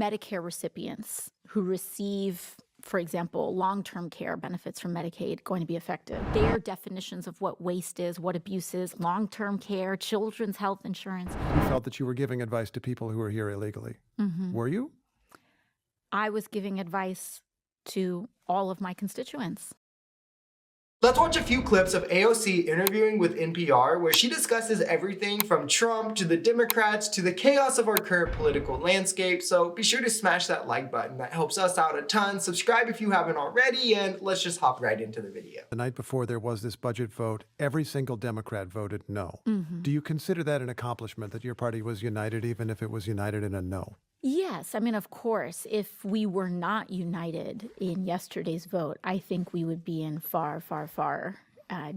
Medicare recipients who receive, for example, long-term care benefits from Medicaid going to be affected? Their definitions of what waste is, what abuse is, long-term care, children's health insurance. You felt that you were giving advice to people who were here illegally. Were you? I was giving advice to all of my constituents. Let's watch a few clips of AOC interviewing with NPR where she discusses everything from Trump to the Democrats to the chaos of our current political landscape. So be sure to smash that like button. That helps us out a ton. Subscribe if you haven't already, and let's just hop right into the video. The night before there was this budget vote, every single Democrat voted no. Do you consider that an accomplishment, that your party was united even if it was united in a no? Yes, I mean, of course, if we were not united in yesterday's vote, I think we would be in far, far, far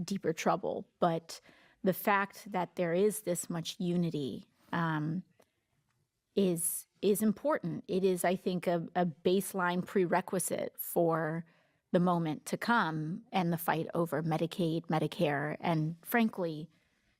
deeper trouble. But the fact that there is this much unity is important. It is, I think, a baseline prerequisite for the moment to come and the fight over Medicaid, Medicare, and frankly,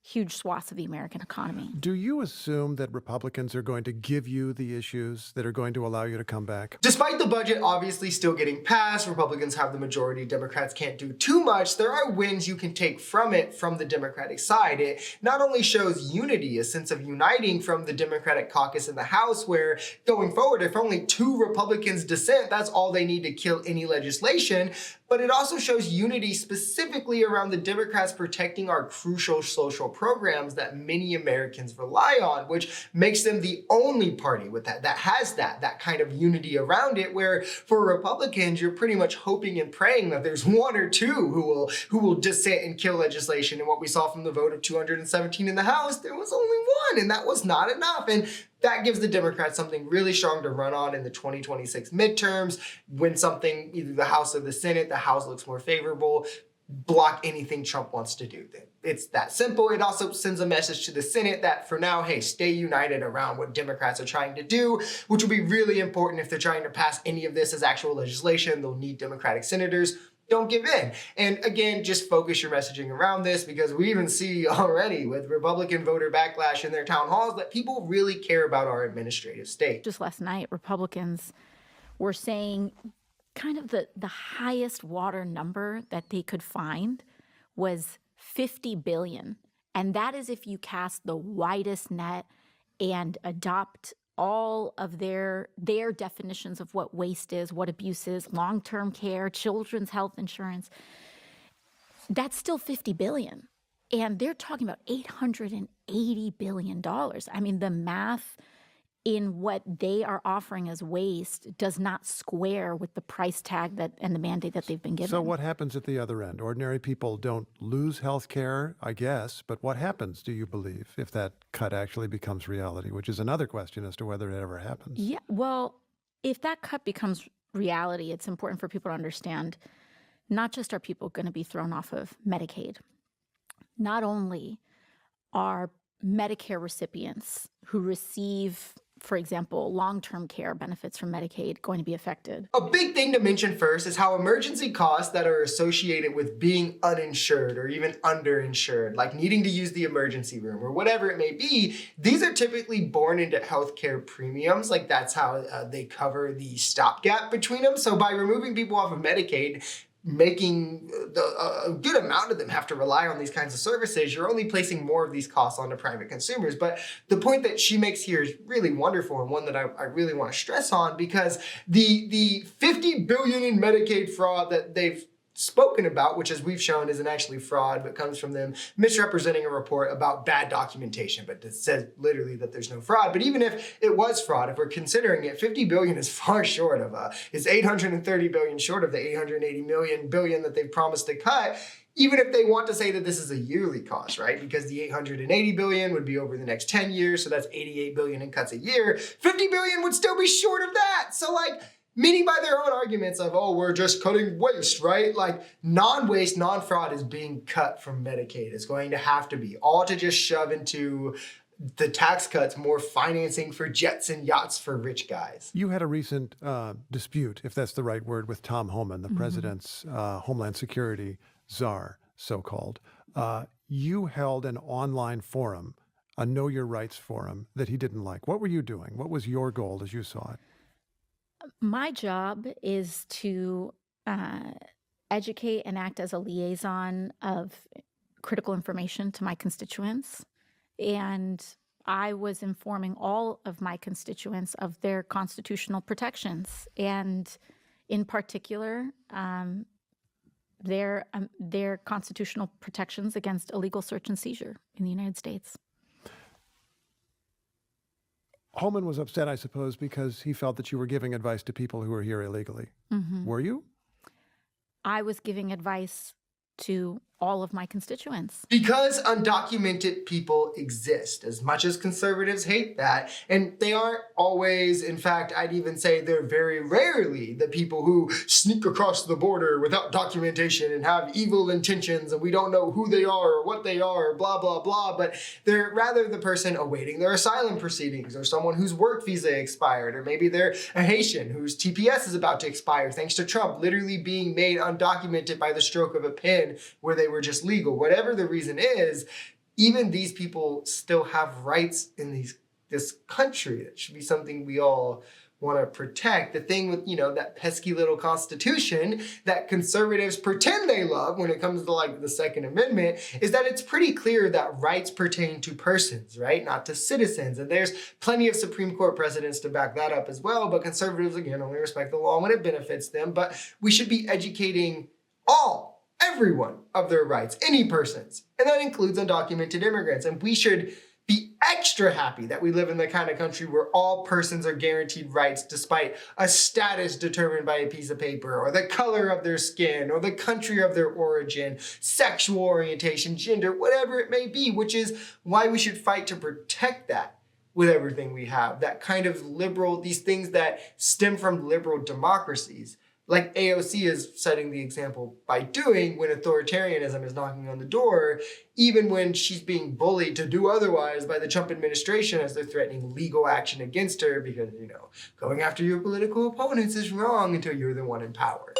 huge swaths of the American economy. Do you assume that Republicans are going to give you the issues that are going to allow you to come back? Despite the budget obviously still getting passed, Republicans have the majority, Democrats can't do too much, there are wins you can take from it from the Democratic side. It not only shows unity, a sense of uniting from the Democratic caucus in the House, where going forward, if only 2 Republicans dissent, that's all they need to kill any legislation, but it also shows unity specifically around the Democrats protecting our crucial social programs that many Americans rely on, which makes them the only party with that has that kind of unity around it, where for Republicans, you're pretty much hoping and praying that there's 1 or 2 who will dissent and kill legislation. And what we saw from the vote of 217 in the House, there was only 1, and that was not enough. And that gives the Democrats something really strong to run on in the 2026 midterms when something, either the House or the Senate, the House looks more favorable, block anything Trump wants to do. It's that simple. It also sends a message to the Senate that for now, hey, stay united around what Democrats are trying to do, which will be really important if they're trying to pass any of this as actual legislation. They'll need Democratic senators. Don't give in. And again, just focus your messaging around this, because we even see already with Republican voter backlash in their town halls that people really care about our administrative state. Just last night, Republicans were saying kind of the highest water number that they could find was $50 billion. And that is if you cast the widest net and adopt all of their definitions of what waste is, what abuse is, long-term care, children's health insurance. That's still $50 billion. And they're talking about $880 billion. I mean, the math in what they are offering as waste does not square with the price tag and the mandate that they've been given. So what happens at the other end? Ordinary people don't lose health care, I guess, but what happens, do you believe, if that cut actually becomes reality, which is another question as to whether it ever happens? Yeah, well, if that cut becomes reality, it's important for people to understand not just are people going to be thrown off of Medicaid, not only are Medicare recipients who receive, for example, long-term care benefits from Medicaid going to be affected. A big thing to mention first is how emergency costs that are associated with being uninsured or even underinsured, like needing to use the emergency room or whatever it may be, these are typically borne into healthcare premiums. Like that's how they cover the stopgap between them. So by removing people off of Medicaid, making a good amount of them have to rely on these kinds of services, you're only placing more of these costs onto private consumers. But the point that she makes here is really wonderful, and one that I really want to stress on, because the $50 billion in Medicaid fraud that they've spoken about, which as we've shown isn't actually fraud, but comes from them misrepresenting a report about bad documentation, but it says literally that there's no fraud. But even if it was fraud, if we're considering it, 50 billion is far short of is 830 billion short of the 880 billion that they've promised to cut. Even if they want to say that this is a yearly cost, right? Because the 880 billion would be over the next 10 years, so that's 88 billion in cuts a year. 50 billion would still be short of that. So meaning by their own arguments of, oh, we're just cutting waste, right? Like non-waste, non-fraud is being cut from Medicaid. It's going to have to be all to just shove into the tax cuts, more financing for jets and yachts for rich guys. You had a recent dispute, if that's the right word, with Tom Homan, the president's Homeland Security czar, so-called. You held an online forum, a Know Your Rights forum, that he didn't like. What were you doing? What was your goal as you saw it? My job is to educate and act as a liaison of critical information to my constituents. And I was informing all of my constituents of their constitutional protections, and in particular, their constitutional protections against illegal search and seizure in the United States. Holman was upset, I suppose, because he felt that you were giving advice to people who were here illegally. Were you? I was giving advice to all of my constituents. Because undocumented people exist, as much as conservatives hate that, and they aren't always, in fact, I'd even say they're very rarely the people who sneak across the border without documentation and have evil intentions and we don't know who they are or what they are, blah, blah, blah, but they're rather the person awaiting their asylum proceedings, or someone whose work visa expired, or maybe they're a Haitian whose TPS is about to expire thanks to Trump literally being made undocumented by the stroke of a pen where they were just legal. Whatever the reason is, even these people still have rights in this country. That should be something we all want to protect. The thing with, that pesky little Constitution that conservatives pretend they love when it comes to like the Second Amendment is that it's pretty clear that rights pertain to persons, right? Not to citizens. And there's plenty of Supreme Court precedents to back that up as well. But conservatives, again, only respect the law when it benefits them. But we should be educating everyone of their rights, any persons. And that includes undocumented immigrants. And we should be extra happy that we live in the kind of country where all persons are guaranteed rights despite a status determined by a piece of paper, or the color of their skin, or the country of their origin, sexual orientation, gender, whatever it may be, which is why we should fight to protect that with everything we have. That kind of liberal, these things that stem from liberal democracies. Like AOC is setting the example by doing when authoritarianism is knocking on the door, even when she's being bullied to do otherwise by the Trump administration as they're threatening legal action against her because, going after your political opponents is wrong until you're the one in power.